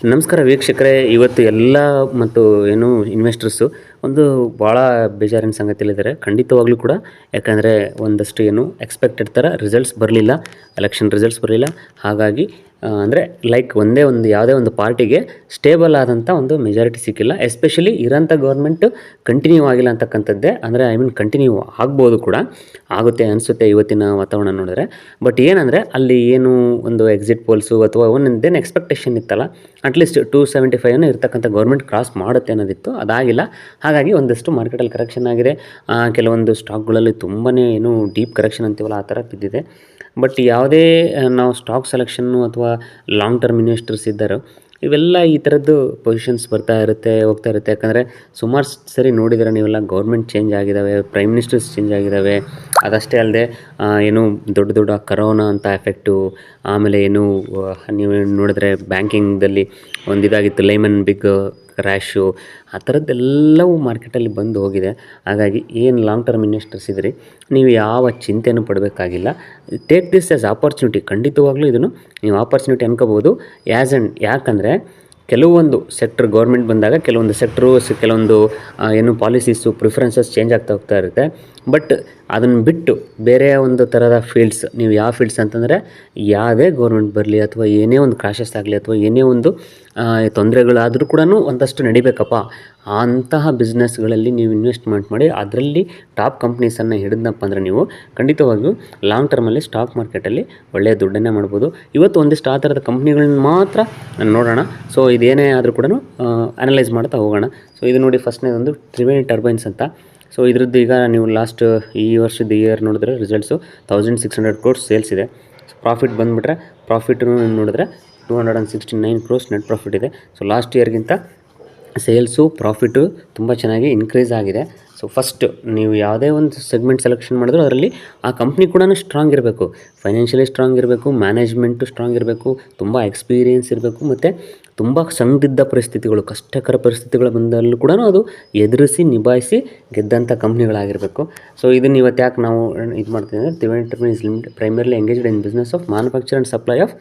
ನಮಸ್ಕಾರ ವೀಕ್ಷಕರೇ. ಇವತ್ತು ಎಲ್ಲ ಮತ್ತು ಏನು ಇನ್ವೆಸ್ಟರ್ಸು ಒಂದು ಭಾಳ ಬೇಜಾರಿನ ಸಂಗತಿಯಲ್ಲಿದ್ದಾರೆ ಖಂಡಿತವಾಗ್ಲೂ ಕೂಡ. ಯಾಕಂದರೆ ಒಂದಷ್ಟು ಏನು ಎಕ್ಸ್ಪೆಕ್ಟೆಡ್ ಥರ ರಿಸಲ್ಟ್ಸ್ ಬರಲಿಲ್ಲ, ಎಲೆಕ್ಷನ್ ರಿಸಲ್ಟ್ಸ್ ಬರಲಿಲ್ಲ. ಹಾಗಾಗಿ ಅಂದರೆ ಲೈಕ್ ಒಂದೇ ಒಂದು ಯಾವುದೇ ಒಂದು ಪಾರ್ಟಿಗೆ ಸ್ಟೇಬಲ್ ಆದಂಥ ಒಂದು ಮೆಜಾರಿಟಿ ಸಿಕ್ಕಿಲ್ಲ. ಎಸ್ಪೆಷಲಿ ಇರೋಂಥ ಗೌರ್ಮೆಂಟು ಕಂಟಿನ್ಯೂ ಆಗಿಲ್ಲ ಅಂತಕ್ಕಂಥದ್ದೇ. ಅಂದರೆ ಕಂಟಿನ್ಯೂ ಆಗ್ಬೋದು ಕೂಡ, ಆಗುತ್ತೆ ಅನಿಸುತ್ತೆ ಇವತ್ತಿನ ವಾತಾವರಣ ನೋಡಿದ್ರೆ. ಬಟ್ ಏನಂದರೆ ಅಲ್ಲಿ ಏನು ಒಂದು ಎಕ್ಸಿಟ್ ಪೋಲ್ಸು ಅಥವಾ ಒಂದೇನು ಎಕ್ಸ್ಪೆಕ್ಟೇಷನ್ ಇತ್ತಲ್ಲ, ಅಟ್ಲೀಸ್ಟ್ 275 ಏನೋ ಇರ್ತಕ್ಕಂಥ ಗೌರ್ಮೆಂಟ್ ಕ್ರಾಸ್ ಮಾಡುತ್ತೆ ಅನ್ನೋದಿತ್ತು, ಅದಾಗಿಲ್ಲ. ಹಾಗಾಗಿ ಒಂದಷ್ಟು ಮಾರ್ಕೆಟಲ್ಲಿ ಕರೆಕ್ಷನ್ ಆಗಿದೆ. ಕೆಲವೊಂದು ಸ್ಟಾಕ್ಗಳಲ್ಲಿ ತುಂಬಾ ಏನು ಡೀಪ್ ಕರೆಕ್ಷನ್ ಅಂತೀವಲ್ಲ ಆ ಥರ ಬಿದ್ದಿದೆ. ಬಟ್ ಯಾವುದೇ ನಾವು ಸ್ಟಾಕ್ ಸೆಲೆಕ್ಷನ್ನು ಅಥವಾ ಲಾಂಗ್ ಟರ್ಮ್ ಇನ್ವೆಸ್ಟರ್ಸ್ ಇದ್ದಾರೋ ಇವೆಲ್ಲ ಈ ಥರದ್ದು ಪೊಸಿಷನ್ಸ್ ಬರ್ತಾ ಇರುತ್ತೆ, ಹೋಗ್ತಾ ಇರುತ್ತೆ. ಯಾಕಂದರೆ ಸುಮಾರು ಸರಿ ನೋಡಿದರೆ ನೀವೆಲ್ಲ ಗೌರ್ಮೆಂಟ್ ಚೇಂಜ್ ಆಗಿದ್ದಾವೆ, ಪ್ರೈಮ್ ಮಿನಿಸ್ಟರ್ಸ್ ಚೇಂಜ್ ಆಗಿದ್ದಾವೆ. ಅದಷ್ಟೇ ಅಲ್ಲದೆ ಏನು ದೊಡ್ಡ ದೊಡ್ಡ ಕರೋನಾ ಅಂತ ಎಫೆಕ್ಟು, ಆಮೇಲೆ ಏನು ನೀವು ನೋಡಿದ್ರೆ ಬ್ಯಾಂಕಿಂಗ್ದಲ್ಲಿ ಒಂದಿದಾಗಿತ್ತು ಲೈಮನ್ ಬಿಗ್ ಕ್ರ್ಯಾಶು, ಆ ಥರದ್ದೆಲ್ಲವೂ ಮಾರ್ಕೆಟಲ್ಲಿ ಬಂದು ಹೋಗಿದೆ. ಹಾಗಾಗಿ ಏನು ಲಾಂಗ್ ಟರ್ಮ್ ಇನ್ವೆಸ್ಟರ್ಸ್ ಇದ್ರಿ, ನೀವು ಯಾವ ಚಿಂತೆನೂ ಪಡಬೇಕಾಗಿಲ್ಲ. Take this as opportunity. ಖಂಡಿತವಾಗ್ಲೂ ಇದನ್ನು ನೀವು ಆಪರ್ಚುನಿಟಿ ಅನ್ಕೋಬೋದು. ಯಾಕಂದರೆ ಕೆಲವೊಂದು ಸೆಕ್ಟ್ರ್ ಗೌರ್ಮೆಂಟ್ ಬಂದಾಗ ಕೆಲವೊಂದು ಕೆಲವೊಂದು ಏನು ಪಾಲಿಸೀಸು ಪ್ರಿಫರೆನ್ಸಸ್ ಚೇಂಜ್ ಆಗ್ತಾ ಹೋಗ್ತಾ ಇರುತ್ತೆ. ಬಟ್ ಅದನ್ನು ಬಿಟ್ಟು ಬೇರೆ ಒಂದು ಥರದ ಫೀಲ್ಡ್ಸ್, ನೀವು ಯಾವ ಫೀಲ್ಡ್ಸ್ ಅಂತಂದರೆ ಯಾವುದೇ ಗೌರ್ಮೆಂಟ್ ಬರಲಿ ಅಥವಾ ಏನೇ ಒಂದು ಕ್ರಾಶಸ್ ಆಗಲಿ ಅಥವಾ ಏನೇ ಒಂದು ತೊಂದರೆಗಳಾದರೂ ಕೂಡ ಒಂದಷ್ಟು ನಡಿಬೇಕಪ್ಪ, ಅಂತಹ ಬಿಸ್ನೆಸ್ಗಳಲ್ಲಿ ನೀವು ಇನ್ವೆಸ್ಟ್ಮೆಂಟ್ ಮಾಡಿ ಅದರಲ್ಲಿ ಟಾಪ್ ಕಂಪ್ನೀಸನ್ನು ಹಿಡಿದ್ನಪ್ಪ ಅಂದರೆ ನೀವು ಖಂಡಿತವಾಗಿಯೂ ಲಾಂಗ್ ಟರ್ಮಲ್ಲಿ ಸ್ಟಾಕ್ ಮಾರ್ಕೆಟಲ್ಲಿ ಒಳ್ಳೆಯ ದುಡ್ಡನ್ನೇ ಮಾಡ್ಬೋದು. ಇವತ್ತು ಒಂದಿಷ್ಟು ಆ ಥರದ ಕಂಪ್ನಿಗಳನ್ನ ಮಾತ್ರ ನೋಡೋಣ. ಸೊ ಇದೇನೇ ಆದರೂ ಕೂಡ ಅನಲೈಸ್ ಮಾಡ್ತಾ ಹೋಗೋಣ. ಸೊ ಇದು ನೋಡಿ, ಫಸ್ಟ್ನೇದೊಂದು ತ್ರಿವೇಣಿ ಟರ್ಬೈನ್ಸ್ ಅಂತ. ಸೊ ಇದ್ರದ್ದು ಈಗ ನೀವು ಲಾಸ್ಟ್ ಈ ವರ್ಷದ ಇಯರ್ ನೋಡಿದ್ರೆ ರಿಸಲ್ಟ್ಸು 1600 crores ಸೇಲ್ಸ್ ಇದೆ. ಸೊ ಪ್ರಾಫಿಟ್ ಬಂದುಬಿಟ್ರೆ ಪ್ರಾಫಿಟನ್ನು ನೋಡಿದ್ರೆ 269 crores ನೆಟ್ ಪ್ರಾಫಿಟ್ ಇದೆ. ಸೊ ಲಾಸ್ಟ್ ಇಯರ್ಗಿಂತ ಸೇಲ್ಸು ಪ್ರಾಫಿಟು ತುಂಬ ಚೆನ್ನಾಗಿ ಇನ್ಕ್ರೀಸ್ ಆಗಿದೆ. ಸೊ ಫಸ್ಟ್ ನೀವು ಯಾವುದೇ ಒಂದು ಸೆಗ್ಮೆಂಟ್ ಸೆಲೆಕ್ಷನ್ ಮಾಡಿದ್ರು ಅದರಲ್ಲಿ ಆ ಕಂಪ್ನಿ ಕೂಡ ಸ್ಟ್ರಾಂಗ್ ಇರಬೇಕು, ಫೈನಾನ್ಷಿಯಲಿ ಸ್ಟ್ರಾಂಗ್ ಇರಬೇಕು, ಮ್ಯಾನೇಜ್ಮೆಂಟು ಸ್ಟ್ರಾಂಗ್ ಇರಬೇಕು, ತುಂಬ ಎಕ್ಸ್ಪೀರಿಯೆನ್ಸ್ ಇರಬೇಕು, ಮತ್ತು ತುಂಬ ಸಂದಿಗ್ಧ ಪರಿಸ್ಥಿತಿಗಳು, ಕಷ್ಟಕರ ಪರಿಸ್ಥಿತಿಗಳು ಬಂದಲ್ಲೂ ಕೂಡ ಅದು ಎದುರಿಸಿ ನಿಭಾಯಿಸಿ ಗೆದ್ದಂಥ ಕಂಪ್ನಿಗಳಾಗಿರಬೇಕು. ಸೊ ಇದನ್ನು ಇವತ್ತು ಯಾಕೆ ನಾವು ಇದು ಮಾಡ್ತೀವಿ ಅಂದರೆ, Triveni turbines limited primarily engaged in business of manufacture and supply of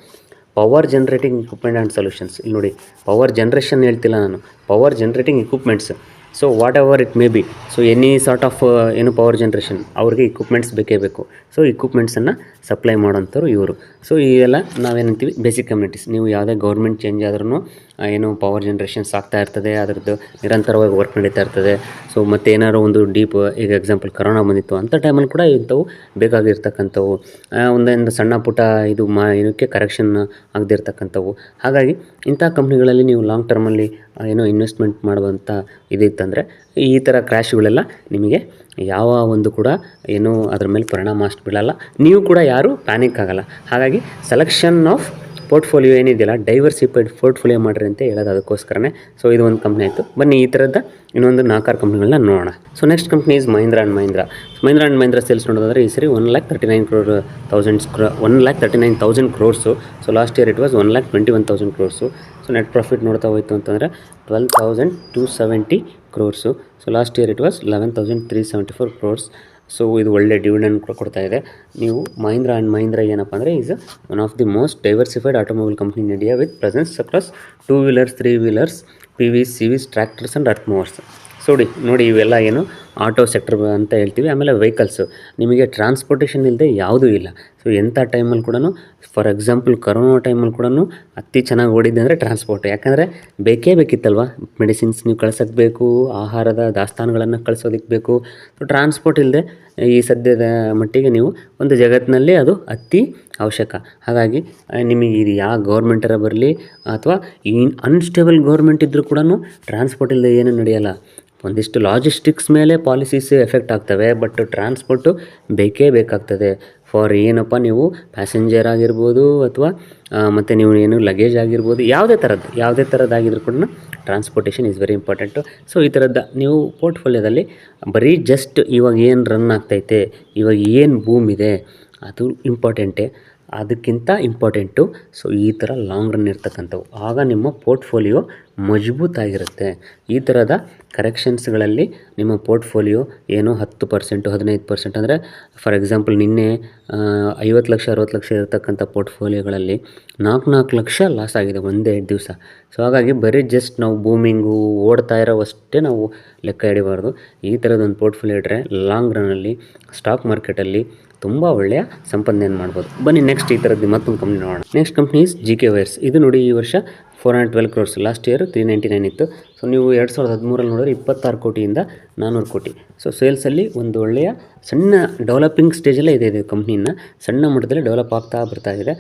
power generating equipment and solutions. ಇಲ್ಲಿ ನೋಡಿ, ಪವರ್ ಜನ್ರೇಷನ್ ಹೇಳ್ತಿಲ್ಲ ನಾನು, power generating equipments. So what ever it may be, so any sort of ಏನು power generation, ಅವ್ರಿಗೆ equipments ಬೇಕೇ ಬೇಕು. So ಇಕ್ವಿಪ್ಮೆಂಟ್ಸನ್ನು supply ಮಾಡೋಂಥವ್ರು ಇವರು. So ಇವೆಲ್ಲ ನಾವೇನಂತೀವಿ ಬೇಸಿಕ್ ಕಮ್ಯುನಿಟೀಸ್. ನೀವು ಯಾವುದೇ ಗೌರ್ಮೆಂಟ್ ಚೇಂಜ್ ಆದ್ರೂ ಏನು ಪವರ್ ಜನ್ರೇಷನ್ಸ್ ಆಗ್ತಾ ಇರ್ತದೆ, ಅದರದ್ದು ನಿರಂತರವಾಗಿ ವರ್ಕ್ ನಡೀತಾ ಇರ್ತದೆ. ಸೊ ಮತ್ತು ಏನಾದ್ರು ಒಂದು ಡೀಪ್, ಈಗ ಎಕ್ಸಾಂಪಲ್ ಕರೋನಾ ಬಂದಿತ್ತು ಅಂಥ ಟೈಮಲ್ಲಿ ಕೂಡ ಇಂಥವು ಬೇಕಾಗಿರ್ತಕ್ಕಂಥವು, ಒಂದೊಂದು ಸಣ್ಣ ಪುಟ್ಟ ಇದು ಏನಕ್ಕೆ ಕರೆಕ್ಷನ್ ಆಗದಿರ್ತಕ್ಕಂಥವು. ಹಾಗಾಗಿ ಇಂಥ ಕಂಪ್ನಿಗಳಲ್ಲಿ ನೀವು ಲಾಂಗ್ ಟರ್ಮಲ್ಲಿ ಏನೋ ಇನ್ವೆಸ್ಟ್ಮೆಂಟ್ ಮಾಡುವಂಥ ಇದಿತ್ತಂದರೆ ಈ ಥರ ಕ್ರ್ಯಾಶ್ಗಳೆಲ್ಲ ನಿಮಗೆ ಯಾವ ಒಂದು ಕೂಡ ಏನೂ ಅದ್ರ ಮೇಲೆ ಪರಿಣಾಮ ಅಷ್ಟು ಬೀಳಲ್ಲ. ನೀವು ಕೂಡ ಯಾರೂ ಪ್ಯಾನಿಕ್ ಆಗಲ್ಲ. ಹಾಗಾಗಿ ಸೆಲೆಕ್ಷನ್ ಆಫ್ ಪೋರ್ಟ್ಫೋಲಿಯೋ ಏನಿದೆಯಲ್ಲ, ಡೈವರ್ಸಿಫೈಡ್ ಪೋರ್ಟ್ಫೋಲಿಯೋ ಮಾಡಿರಿ ಅಂತ ಹೇಳೋದು ಅದಕ್ಕೋಸ್ಕರನೇ. ಸೊ ಇದು ಒಂದು ಕಂಪ್ನಿ ಆಯಿತು. ಬನ್ನಿ ಈ ಥರದ ಇನ್ನೊಂದು 4-6 ಕಂಪ್ನಿಗಳನ್ನ ನೋಡೋಣ. So next company is Mahindra and Mahindra sales ನೋಡೋದಾದರೆ ಈ ಸರಿ 1,39,000 crores. So last year it was 1,21,000 crores. So net profit ನೋಡ್ತಾ ಹೋಯಿತು ಅಂತಂದರೆ 12,270 crores. So last year it was 11,374 crores. So ಇದು ಒಳ್ಳೆ ಡಿವಿಡೆಂಡ್ ಕೊಡ್ತಾ ಇದೆ. ನೀವು ಮಹೀಂದ್ರಾ ಏನಪ್ಪ ಅಂದರೆ is one of the most diversified automobile company in India with presence across 2 wheelers, 3 wheelers, PVs, CVs, tractors and earth movers. ನೋಡಿ ಇವೆಲ್ಲ ಏನು ಆಟೋ ಸೆಕ್ಟರ್ ಅಂತ ಹೇಳ್ತೀವಿ. ಆಮೇಲೆ ವೆಹಿಕಲ್ಸು, ನಿಮಗೆ ಟ್ರಾನ್ಸ್ಪೋರ್ಟೇಷನ್ ಇಲ್ಲದೆ ಯಾವುದೂ ಇಲ್ಲ. ಸೊ ಎಂಥ ಟೈಮಲ್ಲಿ ಕೂಡ, ಫಾರ್ ಎಕ್ಸಾಂಪಲ್ ಕರೋನಾ ಟೈಮಲ್ಲಿ ಕೂಡ ಅತಿ ಚೆನ್ನಾಗಿ ಓಡಿದ್ದೆ ಅಂದರೆ ಟ್ರಾನ್ಸ್ಪೋರ್ಟ್. ಯಾಕಂದರೆ ಬೇಕಿತ್ತಲ್ವ, ಮೆಡಿಸಿನ್ಸ್ ನೀವು ಕಳ್ಸೋಕ್ಕೆ ಬೇಕು, ಆಹಾರದ ದಾಸ್ತಾನುಗಳನ್ನು ಕಳಿಸೋದಕ್ಕೆ ಬೇಕು. ಸೊ ಟ್ರಾನ್ಸ್ಪೋರ್ಟ್ ಇಲ್ಲದೆ ಈ ಸದ್ಯದ ಮಟ್ಟಿಗೆ ನೀವು ಒಂದು ಜಗತ್ತಿನಲ್ಲಿ ಅದು ಅತಿ ಅವಶ್ಯಕ. ಹಾಗಾಗಿ ನಿಮಗೆ ಇದು ಯಾವ ಗೌರ್ಮೆಂಟರ ಬರಲಿ ಅಥವಾ ಈ ಅನ್ಸ್ಟೇಬಲ್ ಗೌರ್ಮೆಂಟ್ ಇದ್ದರೂ ಕೂಡ ಟ್ರಾನ್ಸ್ಪೋರ್ಟ್ ಇಲ್ಲದೆ ಏನೂ ನಡೆಯಲ್ಲ. ಒಂದಿಷ್ಟು ಲಾಜಿಸ್ಟಿಕ್ಸ್ ಮೇಲೆ ಪಾಲಿಸೀಸ್ ಎಫೆಕ್ಟ್ ಆಗ್ತವೆ, ಬಟ್ ಟ್ರಾನ್ಸ್ಪೋರ್ಟು ಬೇಕಾಗ್ತದೆ. ಫಾರ್ ಏನಪ್ಪ, ನೀವು ಪ್ಯಾಸೆಂಜರ್ ಆಗಿರ್ಬೋದು ಅಥವಾ ಮತ್ತು ನೀವು ಏನು ಲಗೇಜ್ ಆಗಿರ್ಬೋದು, ಯಾವುದೇ ಥರದ್ದಾಗಿದ್ರೂ ಕೂಡ transportation is very important. So ಈ ಥರದ್ದು ನೀವು ಪೋರ್ಟ್ಫೋಲಿಯೋದಲ್ಲಿ ಬರೀ ಜಸ್ಟ್ ಇವಾಗ ಏನು ರನ್ ಆಗ್ತೈತೆ, ಇವಾಗ ಏನು ಬೂಮ್ ಇದೆ ಅದು ಇಂಪಾರ್ಟೆಂಟೇ. ಅದಕ್ಕಿಂತ ಇಂಪಾರ್ಟೆಂಟು ಸೊ ಈ ಥರ ಲಾಂಗ್ ರನ್ ಇರ್ತಕ್ಕಂಥವು. ಆಗ ನಿಮ್ಮ ಪೋರ್ಟ್ಫೋಲಿಯೋ ಮಜಬೂತಾಗಿರುತ್ತೆ. ಈ ಥರದ ಕರೆಕ್ಷನ್ಸ್ಗಳಲ್ಲಿ ನಿಮ್ಮ ಪೋರ್ಟ್ಫೋಲಿಯೋ ಏನೋ 10% 15% ಅಂದರೆ ಫಾರ್ ಎಕ್ಸಾಂಪಲ್ ನಿನ್ನೆ 50 ಲಕ್ಷ 60 ಲಕ್ಷ ಇರತಕ್ಕಂಥ ಪೋರ್ಟ್ಫೋಲಿಯೋಗಳಲ್ಲಿ 4 ಲಕ್ಷ ಲಾಸ್ ಆಗಿದೆ ಒಂದೇ ದಿವಸ. ಸೊ ಹಾಗಾಗಿ ಬರೀ ಜಸ್ಟ್ ನಾವು ಬೂಮಿಂಗು ಓಡ್ತಾ ಇರೋವಷ್ಟೇ ನಾವು ಲೆಕ್ಕ ಹಿಡಿಬಾರ್ದು. ಈ ಥರದೊಂದು ಪೋರ್ಟ್ಫೋಲಿಯೋ ಇಟ್ಟರೆ ಲಾಂಗ್ ರನ್ನಲ್ಲಿ ಸ್ಟಾಕ್ ಮಾರ್ಕೆಟಲ್ಲಿ ತುಂಬ ಒಳ್ಳೆಯ ಸಂಪಾದನೆಯನ್ನು ಮಾಡ್ಬೋದು. ಬನ್ನಿ ನೆಕ್ಸ್ಟ್ ಈ ಥರದ್ದು ಮತ್ತೊಂದು ಕಂಪ್ನಿ ನೋಡೋಣ. Next company is GK wires. ಇದು ನೋಡಿ ಈ ವರ್ಷ 412 crores, ಲಾಸ್ಟ್ ಇಯರ್ 399 ಇತ್ತು. ಸೊ ನೀವು 2013 ನೋಡಿದ್ರೆ 26 ಕೋಟಿಯಿಂದ 400 ಕೋಟಿ. ಸೊ ಸೇಲ್ಸಲ್ಲಿ ಒಂದು ಒಳ್ಳೆಯ ಸಣ್ಣ ಡೆವಲಪಿಂಗ್ ಸ್ಟೇಜಲ್ಲೇ ಇದೆ ಕಂಪ್ನಿನ, ಸಣ್ಣ ಮಟ್ಟದಲ್ಲಿ ಡೆವಲಪ್ ಆಗ್ತಾ ಬರ್ತಾ ಇದೆ.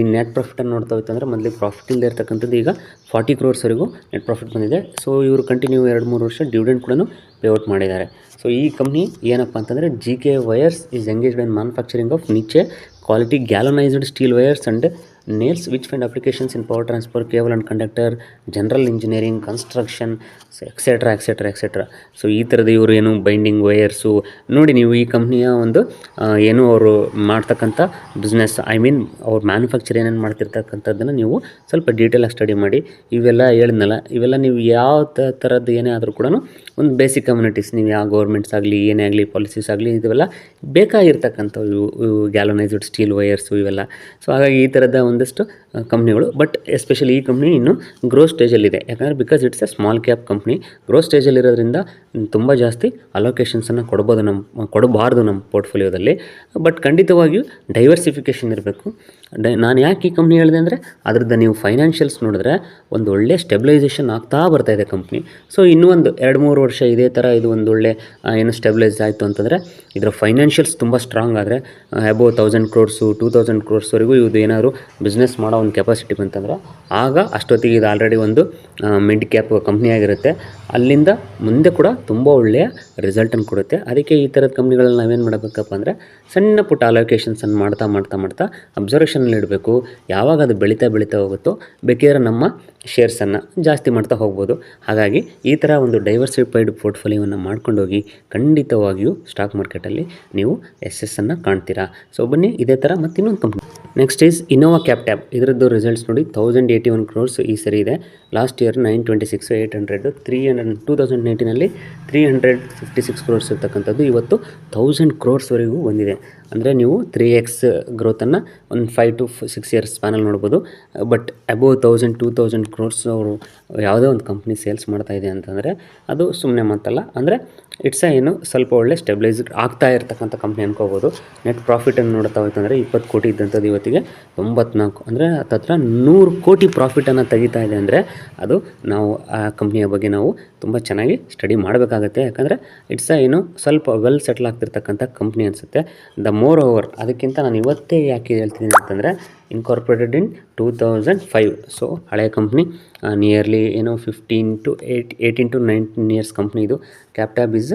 ಈ ನೆಟ್ ಪ್ರಾಫಿಟನ್ನು ನೋಡ್ತಾ ಹೋಯ್ತು ಅಂದರೆ ಮೊದಲಿಗೆ ಪ್ರಾಫಿಟ್ ಇಲ್ಲದೆ ಇರ್ತಕ್ಕಂಥದ್ದು ಈಗ 40 crores ನೆಟ್ ಪ್ರಾಫಿಟ್ ಬಂದಿದೆ. ಸೊ ಇವರು ಕಂಟಿನ್ಯೂ 2-3 ವರ್ಷ ಡಿವಿಡೆಂಡ್ ಕೂಡ ಪೇಔಟ್ ಮಾಡಿದ್ದಾರೆ. ಸೊ ಈ ಕಂಪ್ನಿ ಏನಪ್ಪ ಅಂತಂದರೆ GK wires is engaged in manufacturing of niche quality galvanised steel wires and nails which find applications in power transfer, cable and conductor, general engineering, construction, etcetera. So ಈ ಥರದ ಇವರು ಏನು binding wires ನೋಡಿ, ನೀವು ಈ ಕಂಪ್ನಿಯ ಒಂದು ಏನು ಅವರು ಮಾಡ್ತಕ್ಕಂಥ ಬಿಸ್ನೆಸ್, ಐ ಮೀನ್ ಅವ್ರು ಮ್ಯಾನುಫ್ಯಾಕ್ಚರ್ ಏನೇನು ಮಾಡ್ತಿರ್ತಕ್ಕಂಥದ್ದನ್ನು ನೀವು ಸ್ವಲ್ಪ ಡೀಟೇಲಾಗಿ ಸ್ಟಡಿ ಮಾಡಿ. ಇವೆಲ್ಲ ಹೇಳಿದ್ನಲ್ಲ, ಇವೆಲ್ಲ ನೀವು ಯಾವ ಥರದ್ದು ಏನೇ ಆದರೂ ಕೂಡ ಒಂದು ಬೇಸಿಕ್ ಕಮ್ಯುನಿಟೀಸ್, ನೀವು ಯಾವ ಗೌರ್ಮೆಂಟ್ಸ್ ಆಗಲಿ ಏನೇ ಆಗಲಿ ಪಾಲಿಸೀಸ್ ಆಗಲಿ ಇವೆಲ್ಲ ಬೇಕಾಗಿರ್ತಕ್ಕಂಥವು ಇವು ಗ್ಯಾಲನೈಸ್ಡ್ ಸ್ಟೀಲ್ ವೈರ್ಸು ಇವೆಲ್ಲ. ಸೊ ಹಾಗಾಗಿ ಈ ಥರದ ಒಂದಷ್ಟು ಕಂಪ್ನಿಗಳು. ಬಟ್ ಎಸ್ಪೆಷಲಿ ಈ ಕಂಪ್ನಿ ಇನ್ನೂ ಗ್ರೋ ಸ್ಟೇಜಲ್ಲಿದೆ. ಯಾಕಂದರೆ because it's a small cap company. Grow ಸ್ಟೇಜಲ್ಲಿರೋದ್ರಿಂದ ತುಂಬ ಜಾಸ್ತಿ ಅಲೋಕೇಶನ್ಸನ್ನು ಕೊಡಬಾರ್ದು ನಮ್ಮ ಪೋರ್ಟ್ಫೋಲಿಯೋದಲ್ಲಿ. ಬಟ್ ಖಂಡಿತವಾಗಿಯೂ ಡೈವರ್ಸಿಫಿಕೇಷನ್ ಇರಬೇಕು. ನಾನು ಯಾಕೆ ಈ ಕಂಪ್ನಿ ಹೇಳಿದೆ ಅಂದರೆ ಅದರದ್ದು ನೀವು ಫೈನಾನ್ಷಿಯಲ್ಸ್ ನೋಡಿದ್ರೆ ಒಂದು ಒಳ್ಳೆ ಸ್ಟೆಬಿಲೈಸೇಷನ್ ಆಗ್ತಾ ಬರ್ತಾಯಿದೆ ಕಂಪ್ನಿ. ಸೊ ಇನ್ನೂ ಒಂದು 2-3 ವರ್ಷ ಇದೇ ಥರ ಇದು ಒಂದು ಒಳ್ಳೆ ಏನು ಸ್ಟೆಬಿಲೈಸ್ ಆಯಿತು ಅಂತಂದರೆ ಇದರ ಫೈನಾನ್ಷಿಯಲ್ಸ್ ತುಂಬ ಸ್ಟ್ರಾಂಗ್ ಆದರೆ ಅಬೋವ್ 1000 crores 2000 crores ಇದು ಏನಾದರೂ ಬಿಸ್ನೆಸ್ ಮಾಡೋ ಒಂದು ಕೆಪಾಸಿಟಿ ಬಂತಂದ್ರೆ ಆಗ ಅಷ್ಟೊತ್ತಿಗೆ ಇದು ಆಲ್ರೆಡಿ ಒಂದು ಮಿಡ್ ಕ್ಯಾಪ್ ಕಂಪ್ನಿ ಆಗಿರುತ್ತೆ. ಅಲ್ಲಿಂದ ಮುಂದೆ ಕೂಡ ತುಂಬ ಒಳ್ಳೆಯ ರಿಸಲ್ಟನ್ನು ಕೊಡುತ್ತೆ. ಅದಕ್ಕೆ ಈ ಥರದ ಕಂಪ್ನಿಗಳಲ್ಲಿ ನಾವೇನು ಮಾಡಬೇಕಪ್ಪ ಅಂದರೆ ಸಣ್ಣ ಪುಟ್ಟ ಅಲೋಕೇಶನ್ಸನ್ನು ಮಾಡ್ತಾ ಅಬ್ಸರ್ವೇಷನಲ್ಲಿ ಇಡಬೇಕು. ಯಾವಾಗ ಅದು ಬೆಳೀತಾ ಹೋಗುತ್ತೋ ಬೇಕಿದ್ರೆ ನಮ್ಮ ಶೇರ್ಸನ್ನು ಜಾಸ್ತಿ ಮಾಡ್ತಾ ಹೋಗ್ಬೋದು. ಹಾಗಾಗಿ ಈ ಥರ ಒಂದು ಡೈವರ್ಸಿಫೈಡ್ ಪೋರ್ಟ್ಫೋಲಿಯೋವನ್ನು ಮಾಡ್ಕೊಂಡೋಗಿ ಖಂಡಿತವಾಗಿಯೂ ಸ್ಟಾಕ್ ಮಾರ್ಕೆಟಲ್ಲಿ ನೀವು ಯಶಸ್ಸನ್ನು ಕಾಣ್ತೀರಾ. ಸೊ ಬನ್ನಿ ಇದೇ ಥರ ಮತ್ತು ಇನ್ನೊಂದು ಕಂಪ್ನಿ ನೆಕ್ಸ್ಟ್ ಈಸ್ ಇನೋವಾ ಕ್ಯಾಪ್ಟ್ಯಾಬ್. ಇದರದ್ದು ರಿಸಲ್ಟ್ಸ್ ನೋಡಿ 1081 crores ಈ ಸರಿ ಇದೆ. ಲಾಸ್ಟ್ ಇಯರ್ 926, 800, 300 2019ನಲ್ಲಿ 356 crores ಇರ್ತಕ್ಕಂಥದ್ದು ಇವತ್ತು 1000 crores ಬಂದಿದೆ. ಅಂದರೆ ನೀವು 3x ಗ್ರೋತನ್ನು ಒಂದು 5 to 6 years ಸ್ಪ್ಯಾನಲ್ಲಿ ನೋಡ್ಬೋದು. ಬಟ್ ಅಬೋವ್ 1000-2000 crores ಅವರು ಯಾವುದೇ ಒಂದು ಕಂಪ್ನಿ ಸೇಲ್ಸ್ ಮಾಡ್ತಾ ಇದೆ ಅಂತಂದರೆ ಅದು ಸುಮ್ಮನೆ ಮಾತಲ್ಲ. ಅಂದರೆ ಇಟ್ಸ್ ಏನು ಸ್ವಲ್ಪ ಒಳ್ಳೆ ಸ್ಟೆಬಿಲೈಸ್ಡ್ ಆಗ್ತಾ ಇರ್ತಕ್ಕಂಥ ಕಂಪ್ನಿ ಅನ್ಕೋಬೋದು. ನೆಟ್ ಪ್ರಾಫಿಟನ್ನು ನೋಡ್ತಾ ಹೋಯ್ತು ಅಂದರೆ 20 ಕೋಟಿ ಇದ್ದಂಥದ್ದು ಇವತ್ತಿಗೆ 94, ಅಂದರೆ ಹತ್ರ 100 ಕೋಟಿ ಪ್ರಾಫಿಟನ್ನು ತೆಗಿತಾ ಇದೆ. ಅಂದರೆ ಅದು ನಾವು ಆ ಕಂಪ್ನಿಯ ಬಗ್ಗೆ ನಾವು ತುಂಬ ಚೆನ್ನಾಗಿ ಸ್ಟಡಿ ಮಾಡಬೇಕಾಗತ್ತೆ. ಯಾಕಂದರೆ ಇಟ್ಸ್ ಏನು ಸ್ವಲ್ಪ ವೆಲ್ ಸೆಟ್ಲ್ ಆಗ್ತಿರ್ತಕ್ಕಂಥ ಕಂಪ್ನಿ ಅನಿಸುತ್ತೆ. ಮೋರ್ ಓವರ್ ಅದಕ್ಕಿಂತ ನಾನು ಇವತ್ತೇ ಯಾಕೆ ಹೇಳ್ತೀನಿ ಅಂತಂದರೆ ಇನ್ಕಾರ್ಪೊರೇಟೆಡ್ ಇನ್ 2005. ಸೊ ಹಳೆಯ ಕಂಪ್ನಿ, ನಿಯರ್ಲಿ ಏನೋ 18 to 19 years ಕಂಪ್ನಿ ಇದು. Captab is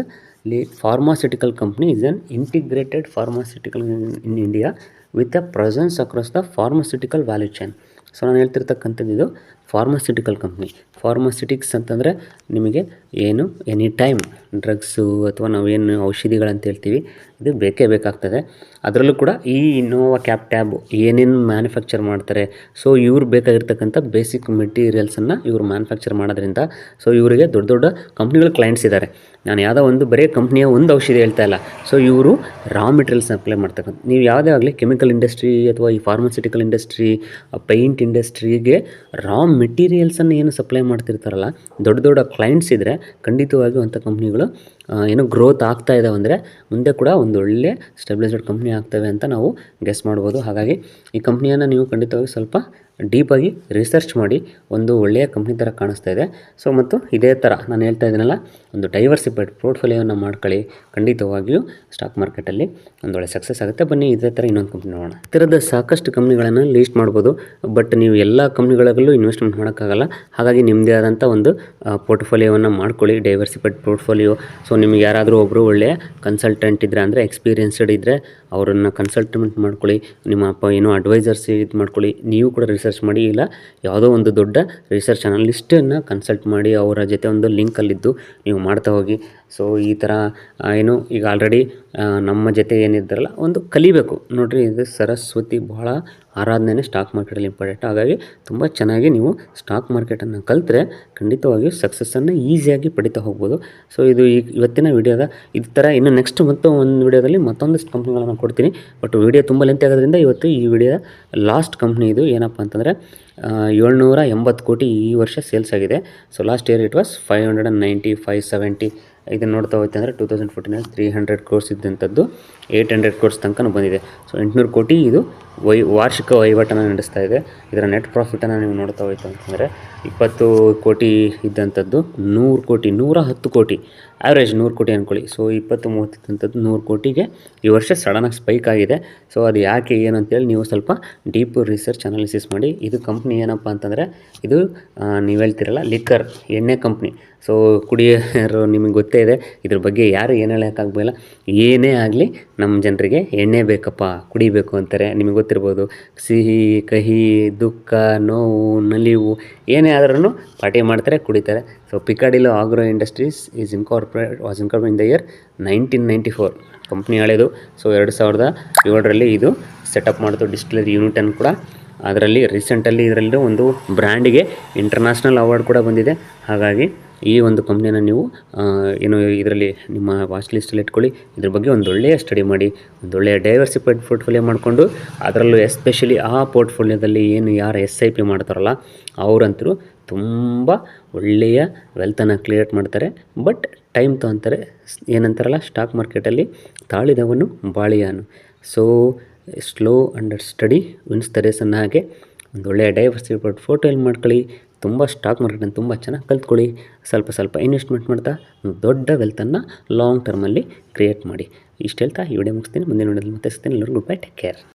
pharmaceutical company, is an integrated pharmaceutical in India with a presence across the pharmaceutical value chain. So ನಾನು ಹೇಳ್ತಿರ್ತಕ್ಕಂಥದ್ದು ಇದು ಫಾರ್ಮಾಸ್ಯೂಟಿಕಲ್ ಕಂಪ್ನಿ. ಫಾರ್ಮಾಸ್ಯೂಟಿಕ್ಸ್ ಅಂತಂದರೆ ನಿಮಗೆ ಏನು ಎನಿ ಟೈಮ್ ಡ್ರಗ್ಸು ಅಥವಾ ನಾವೇನು ಔಷಧಿಗಳಂತ ಹೇಳ್ತೀವಿ ಇದು ಬೇಕೇ ಬೇಕಾಗ್ತದೆ. ಅದರಲ್ಲೂ ಕೂಡ ಈ ಇನೋವಾ ಕ್ಯಾಪ್ಟ್ಯಾಬ್ ಏನೇನು ಮ್ಯಾನುಫ್ಯಾಕ್ಚರ್ ಮಾಡ್ತಾರೆ. ಸೊ ಇವ್ರು ಬೇಕಾಗಿರ್ತಕ್ಕಂಥ ಬೇಸಿಕ್ ಮೆಟೀರಿಯಲ್ಸನ್ನು ಇವರು ಮ್ಯಾನುಫ್ಯಾಕ್ಚರ್ ಮಾಡೋದ್ರಿಂದ ಸೊ ಇವರಿಗೆ ದೊಡ್ಡ ದೊಡ್ಡ ಕಂಪ್ನಿಗಳ ಕ್ಲೈಂಟ್ಸ್ ಇದ್ದಾರೆ. ನಾನು ಯಾವುದೋ ಒಂದು ಬರೀ ಕಂಪ್ನಿಯ ಒಂದು ಔಷಧಿ ಹೇಳ್ತಾ ಇಲ್ಲ. ಸೊ ಇವರು ರಾ ಮೆಟೀರಿಯಲ್ಸ್ ಅಪ್ಲೈ ಮಾಡ್ತಕ್ಕಂಥ, ನೀವು ಯಾವುದೇ ಆಗಲಿ ಕೆಮಿಕಲ್ ಇಂಡಸ್ಟ್ರಿ ಅಥವಾ ಈ ಫಾರ್ಮಾಸ್ಯೂಟಿಕಲ್ ಇಂಡಸ್ಟ್ರಿ, ಪೇಂಟ್ ಇಂಡಸ್ಟ್ರಿಗೆ ರಾ ಮೆಟೀರಿಯಲ್ಸನ್ನು ಏನು ಸಪ್ಲೈ ಮಾಡ್ತಿರ್ತಾರಲ್ಲ ದೊಡ್ಡ ದೊಡ್ಡ ಕ್ಲೈಂಟ್ಸ್ ಇದ್ದರೆ ಖಂಡಿತವಾಗಿಯೂ ಅಂಥ ಕಂಪ್ನಿಗಳು ಏನು ಗ್ರೋತ್ ಆಗ್ತಾ ಇದ್ದಾವೆ ಅಂದರೆ ಮುಂದೆ ಕೂಡ ಒಂದು ಒಳ್ಳೆ ಸ್ಟೆಬಿಲೈಸ್ಡ್ ಕಂಪ್ನಿ ಆಗ್ತವೆ ಅಂತ ನಾವು ಗೆಸ್ ಮಾಡ್ಬೋದು. ಹಾಗಾಗಿ ಈ ಕಂಪ್ನಿಯನ್ನು ನೀವು ಖಂಡಿತವಾಗಿ ಸ್ವಲ್ಪ ಡೀಪಾಗಿ ರಿಸರ್ಚ್ ಮಾಡಿ, ಒಂದು ಒಳ್ಳೆಯ ಕಂಪ್ನಿ ಥರ ಕಾಣಿಸ್ತಾ ಇದೆ. ಸೊ ಮತ್ತು ಇದೇ ಥರ ನಾನು ಹೇಳ್ತಾ ಇದ್ದೀನಲ್ಲ, ಒಂದು ಡೈವರ್ಸಿಫೈಡ್ ಪೋರ್ಟ್ಫೋಲಿಯೋವನ್ನು ಮಾಡ್ಕೊಳ್ಳಿ, ಖಂಡಿತವಾಗಿಯೂ ಸ್ಟಾಕ್ ಮಾರ್ಕೆಟಲ್ಲಿ ಒಂದು ಒಳ್ಳೆ ಸಕ್ಸಸ್ ಆಗುತ್ತೆ. ಬನ್ನಿ ಇದೇ ಥರ ಇನ್ನೊಂದು ಕಂಪ್ನಿ ನೋಡೋಣ. ಈ ಥರದ ಸಾಕಷ್ಟು ಕಂಪ್ನಿಗಳನ್ನು ಲೀಸ್ಟ್ ಮಾಡ್ಬೋದು. ಬಟ್ ನೀವು ಎಲ್ಲ ಕಂಪ್ನಿಗಳಲ್ಲೂ ಇನ್ವೆಸ್ಟ್ಮೆಂಟ್ ಮಾಡೋಕ್ಕಾಗಲ್ಲ. ಹಾಗಾಗಿ ನಿಮ್ಮದೇ ಆದಂಥ ಒಂದು ಪೋರ್ಟ್ಫೋಲಿಯೋವನ್ನು ಮಾಡ್ಕೊಳ್ಳಿ, ಡೈವರ್ಸಿಫೈಡ್ ಪೋರ್ಟ್ಫೋಲಿಯೋ. ಸೊ ನಿಮಗೆ ಯಾರಾದರೂ ಒಬ್ಬರು ಒಳ್ಳೆಯ ಕನ್ಸಲ್ಟೆಂಟ್ ಇದ್ದರೆ, ಅಂದರೆ ಎಕ್ಸ್ಪೀರಿಯನ್ಸ್ಡ್ ಇದ್ದರೆ ಅವರನ್ನು ಕನ್ಸಲ್ಟ್ಮೆಂಟ್ ಮಾಡ್ಕೊಳ್ಳಿ. ನಿಮ್ಮ ಏನೋ ಅಡ್ವೈಸರ್ಸ್ ಇದು ಮಾಡ್ಕೊಳ್ಳಿ. ನೀವು ಕೂಡ ರಿಸರ್ಚ್ ಮಾಡಿ, ಇಲ್ಲ ಯಾವುದೋ ಒಂದು ದೊಡ್ಡ ರಿಸರ್ಚ್ ಅನಲಿಸ್ಟನ್ನು ಕನ್ಸಲ್ಟ್ ಮಾಡಿ ಅವರ ಜೊತೆ ಒಂದು ಲಿಂಕಲ್ಲಿದ್ದು ನೀವು ಮಾಡ್ತಾ ಹೋಗಿ. ಸೊ ಈ ಥರ ಏನು ಈಗ ಆಲ್ರೆಡಿ ನಮ್ಮ ಜೊತೆ ಏನಿದ್ದಾರಲ್ಲ ಒಂದು ಕಲಿಬೇಕು ನೋಡಿರಿ. ಇದು ಸರಸ್ವತಿ ಬಹಳ ಆರಾಧನೆ ಸ್ಟಾಕ್ ಮಾರ್ಕೆಟಲ್ಲಿ ಇಂಪಾರ್ಟೆಂಟ್. ಹಾಗಾಗಿ ತುಂಬ ಚೆನ್ನಾಗಿ ನೀವು ಸ್ಟಾಕ್ ಮಾರ್ಕೆಟನ್ನು ಕಲಿತ್ರೆ ಖಂಡಿತವಾಗಿಯೂ ಸಕ್ಸಸ್ಸನ್ನು ಈಸಿಯಾಗಿ ಪಡಿತಾ ಹೋಗ್ಬೋದು. ಸೊ ಇದು ಇವತ್ತಿನ ವಿಡಿಯೋದ ಈ ಥರ ಇನ್ನು ನೆಕ್ಸ್ಟ್ ಮತ್ತು ಒಂದು ವಿಡಿಯೋದಲ್ಲಿ ಮತ್ತೊಂದಷ್ಟು ಕಂಪ್ನಿಗಳನ್ನು ಕೊಡ್ತೀನಿ. ಬಟ್ ವಿಡಿಯೋ ತುಂಬ ಲೆಂತ್ ಆಗೋದ್ರಿಂದ ಇವತ್ತು ಈ ವಿಡಿಯೋದ ಲಾಸ್ಟ್ ಕಂಪ್ನಿ ಇದು. ಏನಪ್ಪ ಅಂತಂದರೆ 780 ಕೋಟಿ ಈ ವರ್ಷ ಸೇಲ್ಸ್ ಆಗಿದೆ. So last year it was 590, 570. ಇದನ್ನು ನೋಡ್ತಾ ಹೋಯ್ತು ಅಂದರೆ 2014 300 ಕ್ರೋರ್ಸ್ ಇದ್ದಂಥದ್ದು 800 ಕ್ರೋರ್ಸ್ ತನಕ ಬಂದಿದೆ. ಸೊ 800 ಕೋಟಿ ಇದು ವಾರ್ಷಿಕ ವಹಿವಾಟನ್ನು ನಡೆಸ್ತಾ ಇದೆ. ಇದರ ನೆಟ್ ಪ್ರಾಫಿಟನ್ನು ನೀವು ನೋಡ್ತಾ ಹೋಯ್ತು ಅಂತಂದರೆ 20 ಕೋಟಿ ಇದ್ದಂಥದ್ದು 100 ಕೋಟಿ, 110 ಕೋಟಿ, ಆ್ಯಾವ್ರೇಜ್ 100 ಕೋಟಿ ಅಂದ್ಕೊಳ್ಳಿ. ಸೊ 20-30 ಇದ್ದಂಥದ್ದು 100 ಕೋಟಿಗೆ ಈ ವರ್ಷ ಸಡನ್ನಾಗಿ ಸ್ಪೈಕ್ ಆಗಿದೆ. ಸೊ ಅದು ಯಾಕೆ ಏನು ಅಂತೇಳಿ ನೀವು ಸ್ವಲ್ಪ ಡೀಪ್ ರಿಸರ್ಚ್ ಅನಾಲಿಸಿಸ್ ಮಾಡಿ. ಇದು ಕಂಪ್ನಿ ಏನಪ್ಪ ಅಂತಂದರೆ ಇದು ನೀವು ಹೇಳ್ತಿರಲ್ಲ ಲಿಕ್ಕರ್ ಎಣ್ಣೆ ಕಂಪ್ನಿ. ಸೊ ಕುಡಿಯೋರು ನಿಮಗೆ ಗೊತ್ತೇ ಇದೆ, ಇದ್ರ ಬಗ್ಗೆ ಯಾರು ಏನು ಹೇಳೋಕ್ಕಾಗಲ್ಲ. ಏನೇ ಆಗಲಿ ನಮ್ಮ ಜನರಿಗೆ ಎಣ್ಣೆ ಬೇಕಪ್ಪ, ಕುಡಿಬೇಕು ಅಂತಾರೆ. ನಿಮಗೆ ಗೊತ್ತಿರ್ಬೋದು, ಸಿಹಿ ಕಹಿ ದುಃಖ ನೋವು ನಲಿವು ಏನೇ ಆದ್ರೂ ಪಾರ್ಟಿ ಮಾಡ್ತಾರೆ, ಕುಡಿತಾರೆ. So Piccadily agro industries was incorporated in the year 1994. Company ಹಳೆಯದು. ಸೊ 2007ರಲ್ಲಿ ಇದು ಸೆಟಪ್ ಮಾಡಿತು ಡಿಸ್ಟಿಲರಿ ಯೂನಿಟನ್ನು ಕೂಡ. ಅದರಲ್ಲಿ ರೀಸೆಂಟಲ್ಲಿ ಇದರಲ್ಲಿ ಒಂದು ಬ್ರ್ಯಾಂಡಿಗೆ ಇಂಟರ್ನ್ಯಾಷನಲ್ ಅವಾರ್ಡ್ ಕೂಡ ಬಂದಿದೆ. ಹಾಗಾಗಿ ಈ ಒಂದು ಕಂಪ್ನಿನ ನೀವು ಏನು ಇದರಲ್ಲಿ ನಿಮ್ಮ ವಾಚ್ ಲಿಸ್ಟಲ್ಲಿ ಇಟ್ಕೊಳ್ಳಿ. ಇದ್ರ ಬಗ್ಗೆ ಒಂದೊಳ್ಳೆಯ ಸ್ಟಡಿ ಮಾಡಿ, ಒಂದೊಳ್ಳೆಯ ಡೈವರ್ಸಿಫೈಡ್ ಪೋರ್ಟ್ಫೋಲಿಯೋ ಮಾಡಿಕೊಂಡು, ಅದರಲ್ಲೂ ಎಸ್ಪೆಷಲಿ ಆ ಪೋರ್ಟ್ಫೋಲಿಯೋದಲ್ಲಿ ಏನು ಯಾರು SIP ಮಾಡ್ತಾರಲ್ಲ ಅವರಂತರೂ ತುಂಬ ಒಳ್ಳೆಯ ವೆಲ್ತನ್ನು ಕ್ರಿಯೇಟ್ ಮಾಡ್ತಾರೆ. ಬಟ್ ಟೈಮ್ ತೊಗೊತಾರೆ. ಏನಂತಾರಲ್ಲ ಸ್ಟಾಕ್ ಮಾರ್ಕೆಟಲ್ಲಿ ತಾಳಿದವನು ಬಾಳಿಯಾನು. So slow and steady wins the race ಅನ್ನೋ ಹಾಗೆ ಒಂದೊಳ್ಳೆಯ ಡೈವರ್ಸಿಫೈಡ್ ಪೋರ್ಟ್ಫೋಲಿಯೋ ಮಾಡ್ಕೊಳ್ಳಿ. ತುಂಬ ಸ್ಟಾಕ್ ಮಾರ್ಕೆಟನ್ನು ತುಂಬ ಚೆನ್ನಾಗಿ ಕಲ್ತ್ಕೊಳ್ಳಿ. ಸ್ವಲ್ಪ ಇನ್ವೆಸ್ಟ್ಮೆಂಟ್ ಮಾಡ್ತಾ ದೊಡ್ಡ ವೆಲ್ತನ್ನು ಲಾಂಗ್ ಟರ್ಮಲ್ಲಿ ಕ್ರಿಯೇಟ್ ಮಾಡಿ. ಇಷ್ಟು ಹೇಳ್ತಾ ಈ ವಿಡಿಯೋ ಮುಗಿಸ್ತೀನಿ. ಮುಂದಿನ ವಿಡಿಯೋದಲ್ಲಿ ಮತ್ತೆ ಸಿಗ್ತೀನಿ. ಎಲ್ಲರಿಗೂ ಗುಡ್ ಬೈ, ಟೇಕ್ ಕೇರ್.